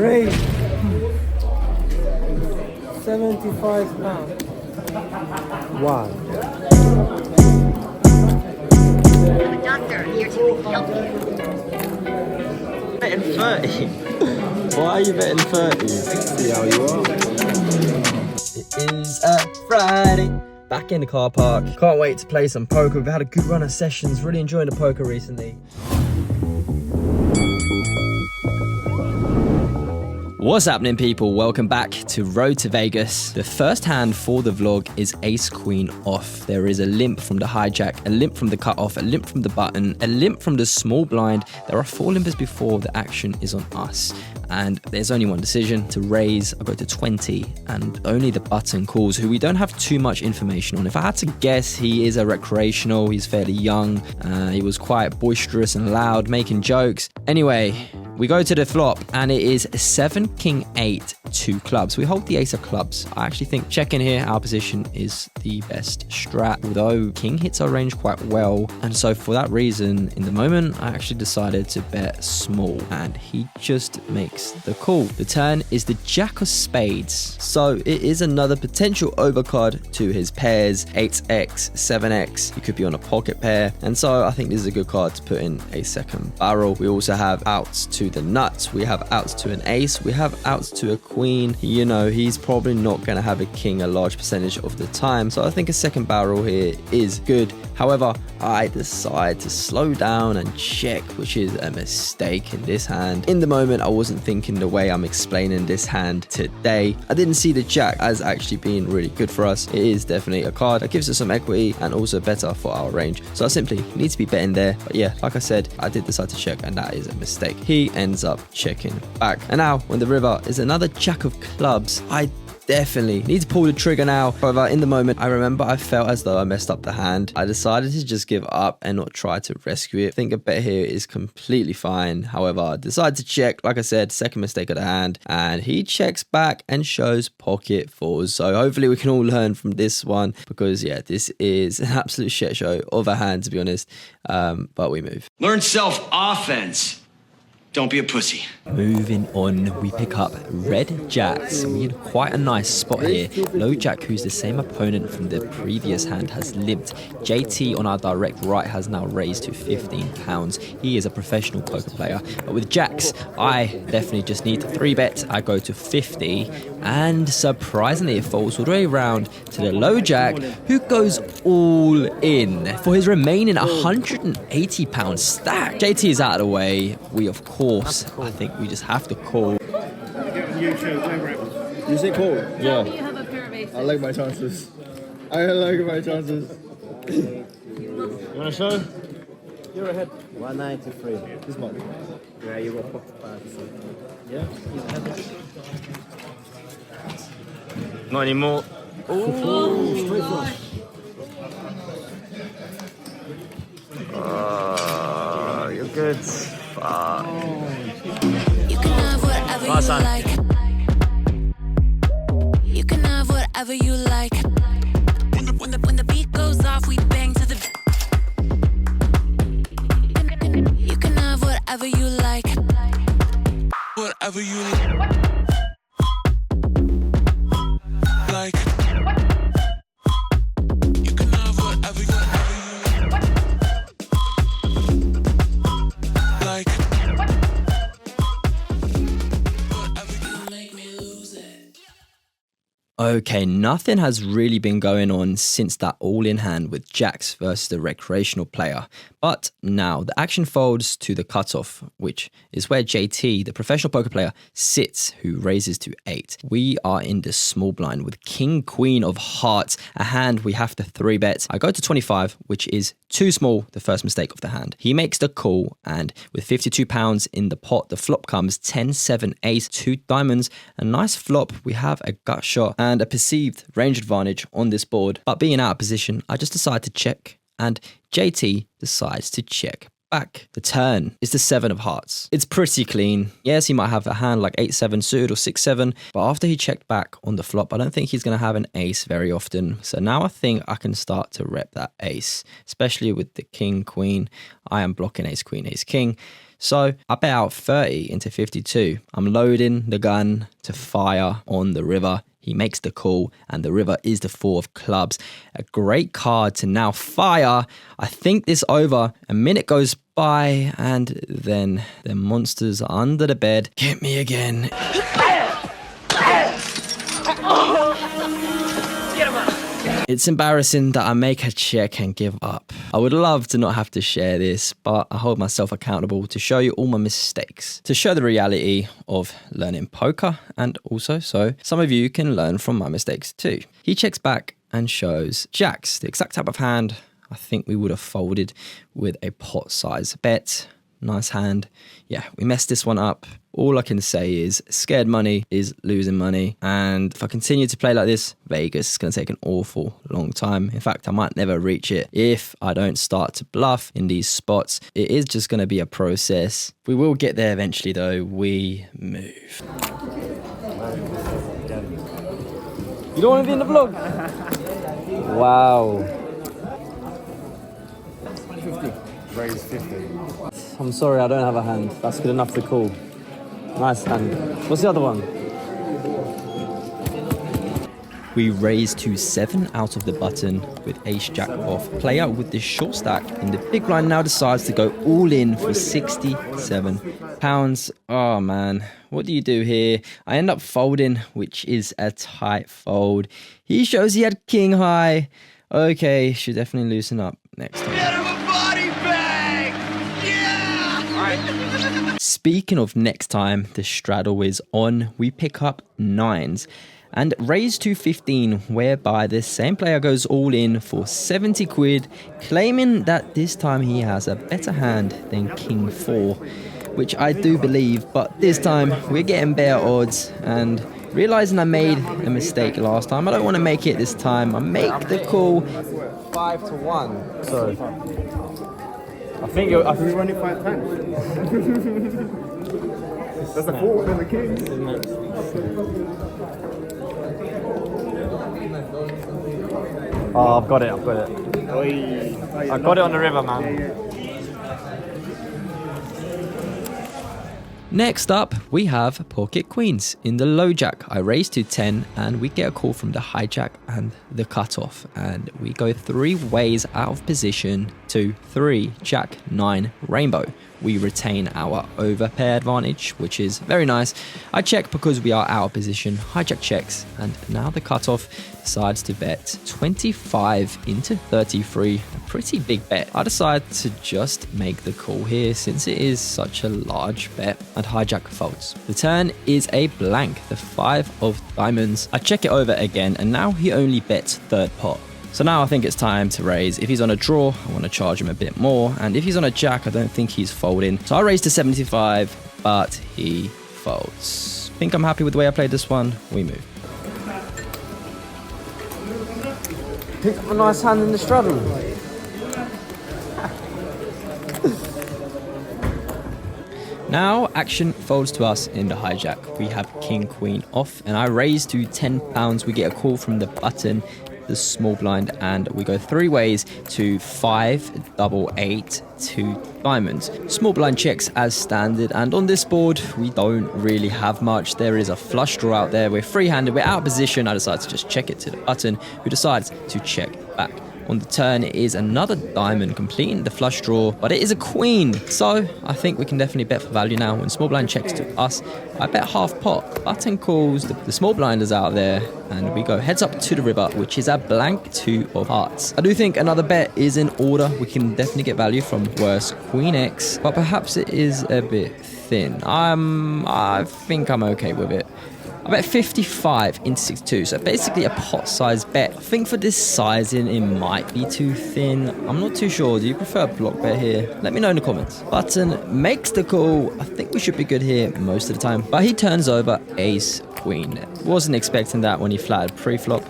Raise. £75. Wow. I'm a doctor here to help you. Betting 30? Why are you betting 30? See how you are. It is a Friday. Back in the car park. Can't wait to play some poker. We've had a good run of sessions. Really enjoying the poker recently. What's happening, people? Welcome back to Road to Vegas. The first hand for the vlog is ace queen off. There is a limp from the hijack, a limp from the cutoff, a limp from the button, a limp from the small blind. There are 4 limpers before the action is on us. And there's only one decision to raise. I go to 20 and only the button calls, who we don't have too much information on. If I had to guess, he is a recreational. He's fairly young. He was quite boisterous and loud, making jokes. Anyway, we go to the flop and it is 7, king, 8, 2 clubs. We hold the ace of clubs. I actually think checking here, our position is the best strat, although king hits our range quite well. And so for that reason, in the moment, I actually decided to bet small and he just makes the call. The turn is the jack of spades. So it is another potential overcard to his pairs, 8x, 7x. He could be on a pocket pair. And so I think this is a good card to put in a second barrel. We also have outs to the nuts. We have outs to an ace. We have outs to a queen. You know, he's probably not going to have a king a large percentage of the time. So I think a second barrel here is good. However, I decide to slow down and check, which is a mistake in this hand. In the moment, I wasn't thinking the way I'm explaining this hand today. I didn't see the jack as actually being really good for us. It is definitely a card that gives us some equity and also better for our range. So I simply need to be betting there. But yeah, like I said, I did decide to check and that is a mistake. He ends up checking back. And now when the river is another jack of clubs, I definitely need to pull the trigger now. However, in the moment, I remember I felt as though I messed up the hand. I decided to just give up and not try to rescue it. I think a bet here is completely fine. However, I decided to check, like I said, second mistake of the hand, and he checks back and shows pocket fours. So hopefully we can all learn from this one because yeah, this is an absolute shit show of a hand, to be honest. But we move. Learn self-offense. Don't be a pussy. Moving on, we pick up red jacks. We're in quite a nice spot here. Low jack, who's the same opponent from the previous hand, has limped. JT on our direct right has now raised to £15. He is a professional poker player. But with jacks, I definitely just need to 3-bet. I go to 50. And surprisingly, it falls all the way around to the low jack, who goes all in for his remaining £180 stack. JT is out of the way. We, of course, I think we just have to call. You say call? Yeah. You have a pair of aces. I like my chances. I like my chances. You want to show? You're ahead. 193. This month. Yeah, you got pocket 5. So. Yeah. Not anymore. Oh, straight flush. You're good. Fuck. You can have whatever you like. You can have whatever you like. When the beat goes off, we bang to the. You can have whatever you like. Whatever you like. You can have whatever you like. Okay, nothing has really been going on since that all-in hand with jacks versus the recreational player. But now the action folds to the cutoff, which is where JT, the professional poker player, sits, who raises to 8. We are in the small blind with king, queen of hearts, a hand we have to 3-bet. I go to 25, which is too small, the first mistake of the hand. He makes the call, and with £52 in the pot, the flop comes 10, 7, ace, 2 diamonds. A nice flop. We have a gut shot and a perceived range advantage on this board. But being out of position, I just decide to check, and JT decides to check back. The turn is the 7 of hearts. It's pretty clean. Yes, he might have a hand like 8-7 suited or 6-7, but after he checked back on the flop, I don't think he's going to have an ace very often. So now I think I can start to rep that ace, especially with the king, queen. I am blocking ace, queen, ace, king. So I bet out 30 into 52. I'm loading the gun to fire on the river. He makes the call, and the river is the 4 of clubs. A great card to now fire. I think this over. A minute goes by, and then the monsters are under the bed. Get me again. It's embarrassing that I make a check and give up. I would love to not have to share this, but I hold myself accountable to show you all my mistakes, to show the reality of learning poker, and also so some of you can learn from my mistakes too. He checks back and shows jacks, the exact type of hand I think we would have folded with a pot size bet. Nice hand. Yeah, we messed this one up. All I can say is scared money is losing money. And if I continue to play like this, Vegas is going to take an awful long time. In fact, I might never reach it if I don't start to bluff in these spots. It is just going to be a process. We will get there eventually though. We move. You don't want to be in the vlog? Wow. 50. Raise 50. I'm sorry, I don't have a hand. That's good enough to call. Nice hand. What's the other one? We raise to 7 out of the button with ace jack off. Player with this short stack in the big blind now decides to go all in for £67. Oh man, what do you do here? I end up folding, which is a tight fold. He shows he had king high. Okay, should definitely loosen up next time. Speaking of next time, the straddle is on. We pick up 9s and raise to 15, whereby the same player goes all in for 70 quid, claiming that this time he has a better hand than king 4, which I do believe, but this time we're getting better odds, and realizing I made a mistake last time, I don't want to make it this time. I make the call. 5 to 1. So I think we're running 5 times. That's a 4 and a king. Oh, I've got it. I got it on the river, man. Next up, we have pocket queens. In the low jack, I raise to 10 and we get a call from the hijack and the cutoff. And we go 3 ways out of position to 3, jack, 9, rainbow. We retain our overpair advantage, which is very nice. I check because we are out of position. Hijack checks, and now the cutoff decides to bet 25 into 33. A pretty big bet. I decide to just make the call here since it is such a large bet, and hijack folds. The turn is a blank, the 5 of diamonds. I check it over again, and now he only bets 3rd pot. So now I think it's time to raise. If he's on a draw, I want to charge him a bit more. And if he's on a jack, I don't think he's folding. So I raise to 75, but he folds. Think I'm happy with the way I played this one. We move. Picked up a nice hand in the straddle. Now action folds to us in the hijack. We have king, queen off, and I raise to £10. We get a call from the button, the small blind, and we go 3 ways to 5, double 8, 2 diamonds. Small blind checks as standard, and on this board we don't really have much. There is a flush draw out there. We're free-handed, we're out of position. I decide to just check it to the button, who decides to check back. On the turn, it is another diamond, completing the flush draw, but it is a queen. So I think we can definitely bet for value now. When small blind checks to us, I bet half pot. Button calls, the small blind is out there, and we go heads up to the river, which is a blank 2 of hearts. I do think another bet is in order. We can definitely get value from worse queen X, but perhaps it is a bit thin. I think I'm okay with it. I bet 55 into 62, so basically a pot-sized bet. I think for this sizing, it might be too thin. I'm not too sure. Do you prefer a block bet here? Let me know in the comments. Button makes the call. I think we should be good here most of the time, but he turns over ace queen. Wasn't expecting that when he flattered pre-flop.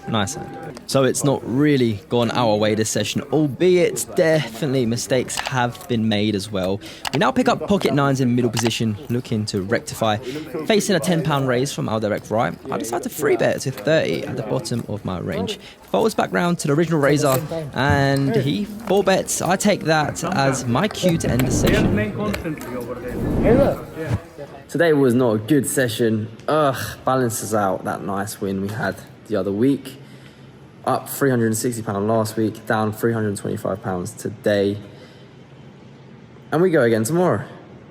Nice hand. So it's not really gone our way this session, albeit definitely mistakes have been made as well. We now pick up pocket nines in middle position, looking to rectify. Facing a £10 raise from our direct right, I decide to free bet to 30 at the bottom of my range. Folds back round to the original raiser, and he 4-bets. I take that as my cue to end the session. Today was not a good session. Balances out that nice win we had the other week. Up £360 last week, down £325 today. And we go again tomorrow.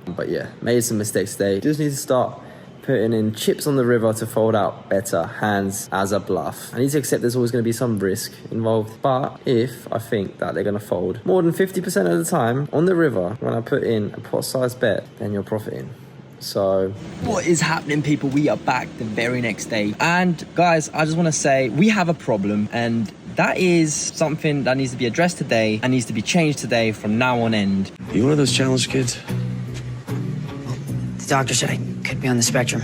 But yeah, made some mistakes today. Just need to start putting in chips on the river to fold out better hands as a bluff. I need to accept there's always going to be some risk involved. But if I think that they're going to fold more than 50% of the time on the river, when I put in a pot-sized bet, then you're profiting. So what is happening, people? We are back the very next day, and guys, I just want to say we have a problem, and that is something that needs to be addressed today and needs to be changed today from now on end. You one of those challenge kids? The doctor said I could be on the spectrum.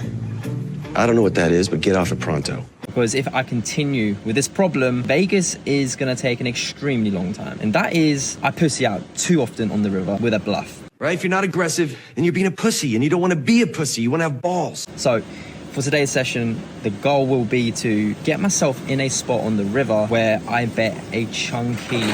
I don't know what that is, but get off it pronto. Because if I continue with this problem, Vegas is going to take an extremely long time, and that is I pussy out too often on the river with a bluff. Right? If you're not aggressive, then you're being a pussy, and you don't want to be a pussy. You want to have balls. So for today's session, the goal will be to get myself in a spot on the river where I bet a chunky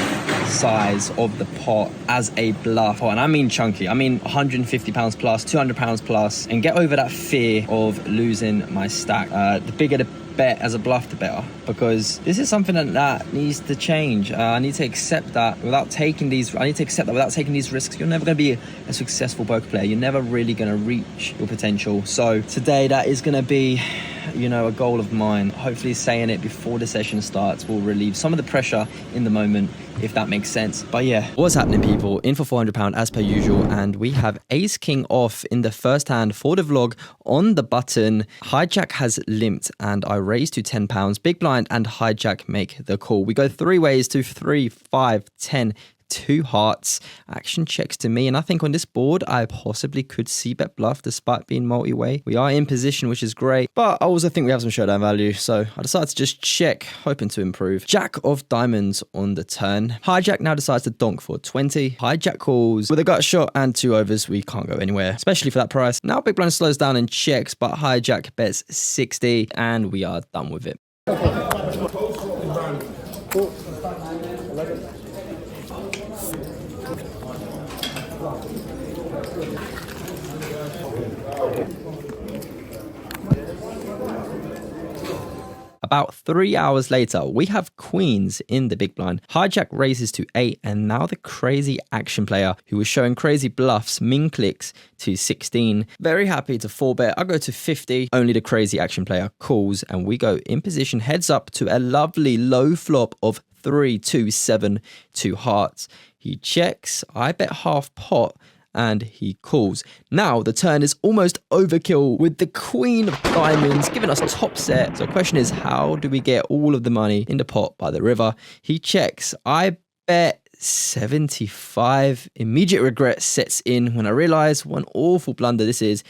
size of the pot as a bluff. Oh, and I mean chunky. I mean £150 plus, £200 plus, and get over that fear of losing my stack. The bigger the bet as a bluff, the better, because this is something that needs to change. I need to accept that without taking these risks, you're never going to be a successful poker player. You're never really going to reach your potential. So today, that is going to be, a goal of mine. Hopefully saying it before the session starts will relieve some of the pressure in the moment, if that makes sense. But yeah, what's happening, people? In for £400 as per usual, and we have ace king off in the first hand for the vlog on the button. Hijack has limped, and I raise to £10. Big blind and hijack make the call. We go three ways to 3, 5, 10. 2 hearts. Action checks to me, and I think on this board I possibly could see bet bluff despite being multi-way. We are in position, which is great, but I also think we have some showdown value, so I decided to just check, hoping to improve. Jack of diamonds on the turn. Hijack now decides to donk for 20. Hijack calls with a gut shot and 2 overs. We can't go anywhere, especially for that price. Now big blind slows down and checks, but hijack bets 60, and we are done with it. About 3 hours later, we have queens in the big blind. Hijack raises to 8, and now the crazy action player who was showing crazy bluffs min clicks to 16. Very happy to 4-bet. I go to 50. Only the crazy action player calls, and we go in position heads up to a lovely low flop of 3, 2, 7, 2 hearts. He checks. I bet half pot, and he calls. Now the turn is almost overkill with the queen of diamonds giving us top set. So the question is, how do we get all of the money in the pot by the river? He checks. I bet 75. Immediate regret sets in when I realize what an awful blunder this is.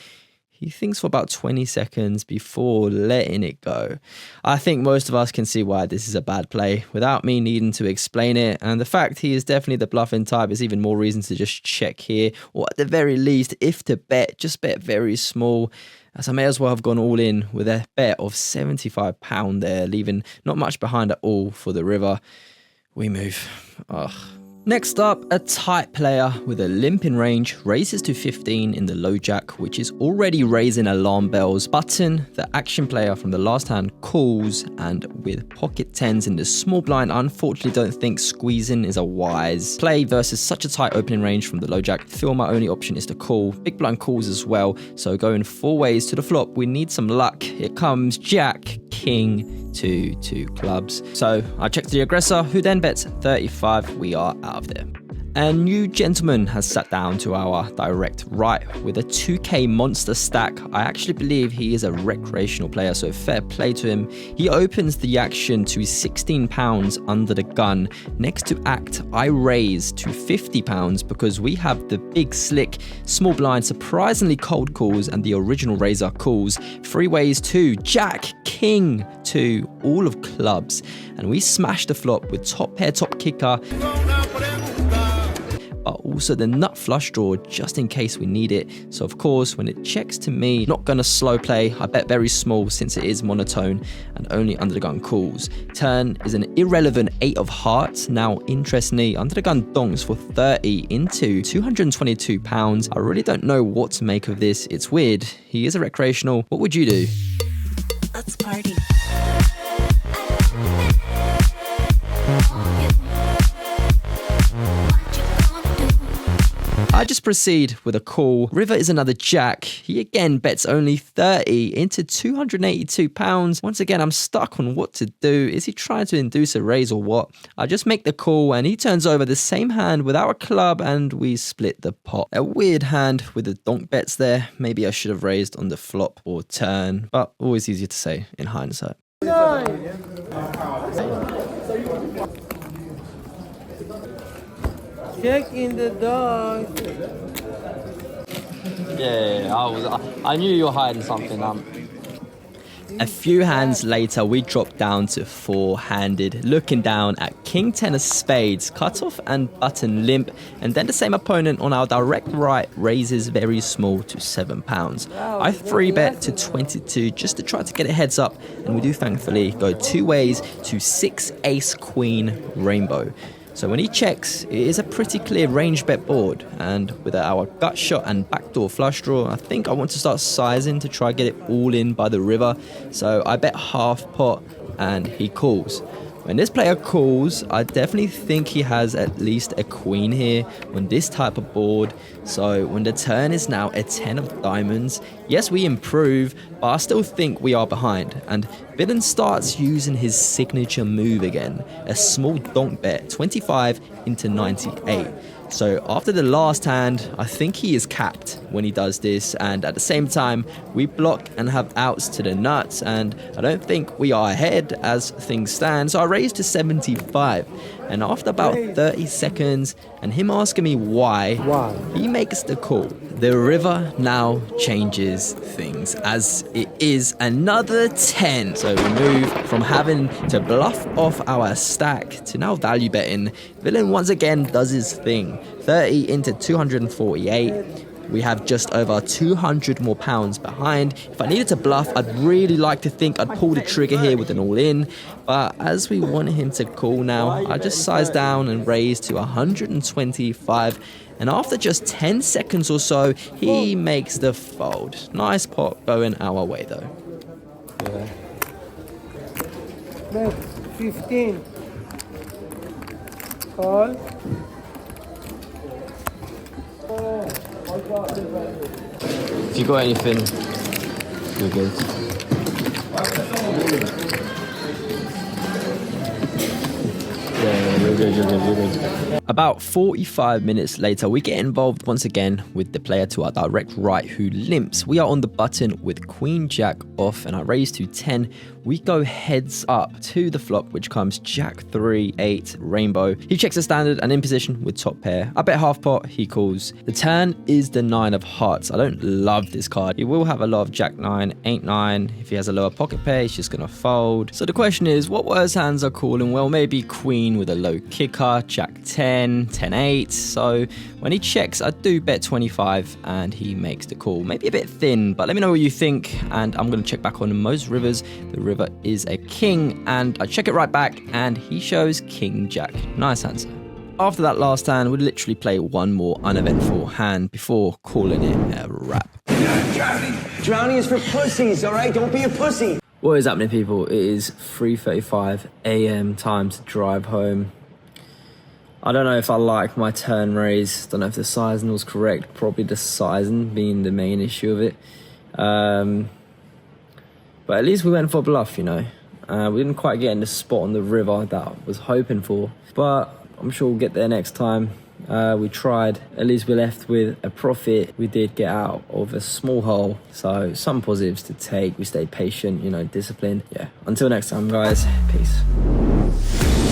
He thinks for about 20 seconds before letting it go. I think most of us can see why this is a bad play without me needing to explain it. And the fact he is definitely the bluffing type is even more reason to just check here. Or at the very least, if to bet, just bet very small. As I may as well have gone all in with a bet of £75 there, leaving not much behind at all for the river. We move. Ugh. Next up, a tight player with a limp in range raises to 15 in the low jack, which is already raising alarm bells. Button, the action player from the last hand, calls, and with pocket 10s in the small blind, I unfortunately don't think squeezing is a wise play versus such a tight opening range from the low jack. Feel my only option is to call. Big blind calls as well, so going 4 ways to the flop, we need some luck. Here comes jack, king, 2 clubs. So I check the aggressor, who then bets 35. We are out of there. A new gentleman has sat down to our direct right with a 2k monster stack. I actually believe he is a recreational player, so fair play to him. He opens the action to £16 under the gun. Next to act, I raise to £50 because we have the big slick, small blind, surprisingly cold calls, and the original raiser calls. Three ways to Jack, King, to all of clubs. And we smash the flop with top pair, top kicker, but also the nut flush draw just in case we need it. So of course, when it checks to me, not gonna slow play. I bet very small since it is monotone and only under the gun calls. Turn is an irrelevant 8 of hearts. Now, interestingly, under the gun donks for 30 into £222. I really don't know what to make of this. It's weird. He is a recreational. What would you do? Let's party. I just proceed with a call. River is another jack. He again bets only 30 into £282. Once again, I'm stuck on what to do. Is he trying to induce a raise or what? I just make the call and he turns over the same hand without a club and we split the pot. A weird hand with the donk bets there. Maybe I should have raised on the flop or turn, but always easier to say in hindsight. Check in the dog. Yeah, I knew you were hiding something. A few hands later, we drop down to four-handed, looking down at King 10 of spades, cutoff and button limp, and then the same opponent on our direct right raises very small to £7. I 3-bet to 22 just to try to get a heads up, and we do thankfully go two ways to 6 ace queen rainbow. So when he checks, it is a pretty clear range bet board, and with our gut shot and backdoor flush draw, I think I want to start sizing to try get it all in by the river. So I bet half pot and he calls. When this player calls, I definitely think he has at least a queen here on this type of board. So when the turn is now a 10 of diamonds, yes, we improve, but I still think we are behind. And Villain starts using his signature move again, a small donk bet, 25 into 98. So after the last hand, I think he is capped when he does this, and at the same time, we block and have outs to the nuts, and I don't think we are ahead as things stand, so I raise to 75. And after about 30 seconds, and him asking me why, he makes the call. The river now changes things, as it is another 10. So we move from having to bluff off our stack to now value betting. Villain once again does his thing. 30 into 248. We have just over 200 more pounds behind. If I needed to bluff, I'd really like to think I'd pull the trigger here with an all-in. But as we want him to call now, I just size down and raise to 125. And after just 10 seconds or so, he makes the fold. Nice pot going our way though. Bet 15. Call. If you got anything, you're good. Yeah, you're good. About 45 minutes later, we get involved once again with the player to our direct right who limps. We are on the button with Queen Jack off and I raise to 10. We go heads up to the flop, which comes Jack 3, 8, rainbow. He checks the standard and in position with top pair. I bet half pot, he calls. The turn is the 9 of hearts. I don't love this card. He will have a lot of Jack 9, 8, 9. If he has a lower pocket pair, he's just gonna fold. So the question is, what worse hands are calling? Well, maybe Queen with a low kicker, Jack 10, 10, 8. So when he checks, I do bet 25 and he makes the call. Maybe a bit thin, but let me know what you think. And I'm gonna check back on most rivers. The river is a king and I check it right back and he shows King Jack. Nice answer. After that last hand, we literally play one more uneventful hand before calling it a wrap. Drowning is for pussies, all right? Don't be a pussy. What is happening, people? It is 3:35 a.m. time to drive home. I don't know if I like my turn raise. Don't know if the sizing was correct. Probably the sizing being the main issue of it. But at least we went for bluff, you know. We didn't quite get in the spot on the river that I was hoping for. But I'm sure we'll get there next time. We tried. At least we're left with a profit. We did get out of a small hole. So some positives to take. We stayed patient, you know, disciplined. Yeah. Until next time, guys. Peace.